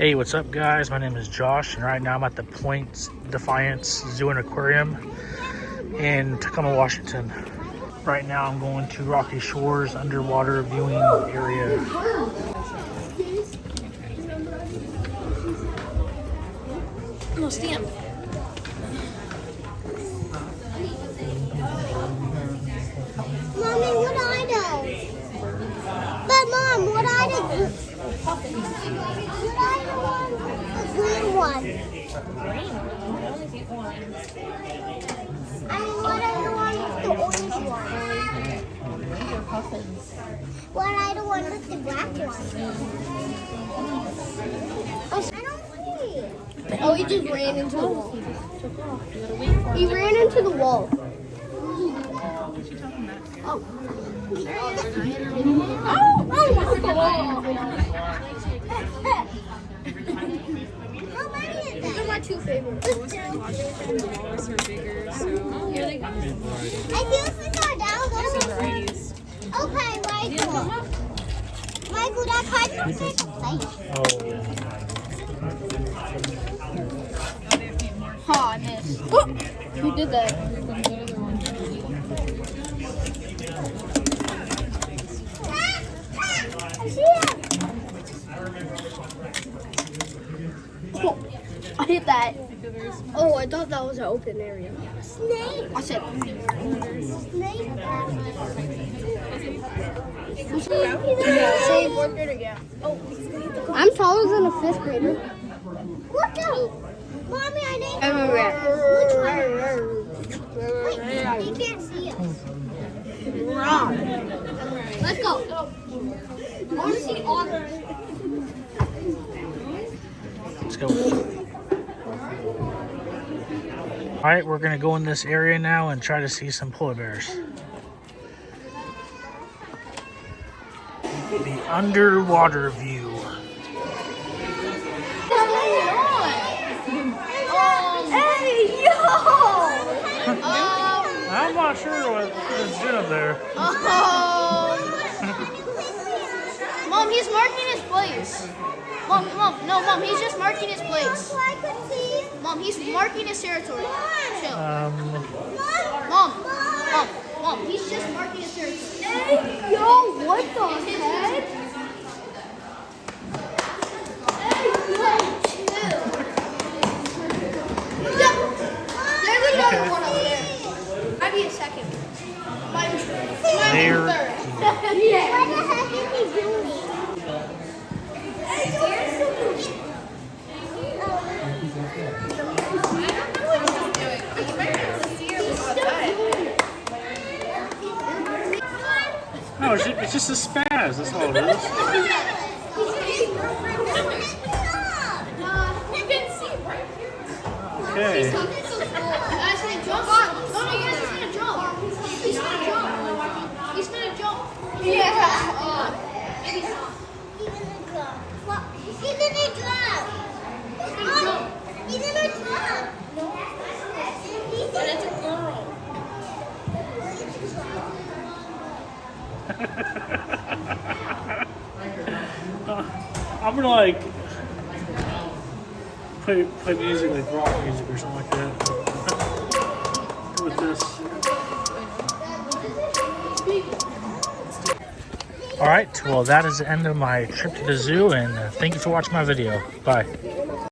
Hey, what's up guys? My name is Josh and right now I'm at the Point Defiance Zoo and Aquarium in Tacoma, Washington. Right now I'm going to Rocky Shores underwater viewing area. No, stand. Mommy, what are those? But Mom, what are the green ones? Green? I only see orange. And what are the ones with the orange ones? These are puffins. What are the ones with the black ones? I don't see. Oh, he just ran into the wall. He ran into the wall. Oh. These are my two favorites. Walrus are bigger, so here they go. I feel since our down Varieties. Okay, Michael. Michael, that card's not Oh, I missed. Who did that? Oh, I hit that. Oh, I thought that was an open area. Snake. I said snake. Same fourth grader, yeah. Oh, I'm taller than a fifth grader. What the? Mommy, I didn't. Wait, you can't see us. Let's go. I want to see otter. Let's go. All right, we're gonna go in this area now and try to see some polar bears. The underwater view. Hey, yo! I'm not sure what is doing there. Mom, he's marking his place. Mom, he's just marking his place. Mom, he's marking his territory. Chill. Mom, he's just marking his territory. Hey, yo, what the heck? There's another one over there. Might be a second. Might be There. third. What the heck is he doing? No, it's just a spaz. That's all it is. You can see right here. Okay. He's gonna jump. No, he's gonna jump. He's gonna jump. He's gonna jump. Yeah. Maybe not. He's gonna drop. He's gonna drop. But it's a girl. I'm gonna like play music like rock music or something like that with this. Alright, well that is the end of my trip to the zoo and thank you for watching my video. Bye.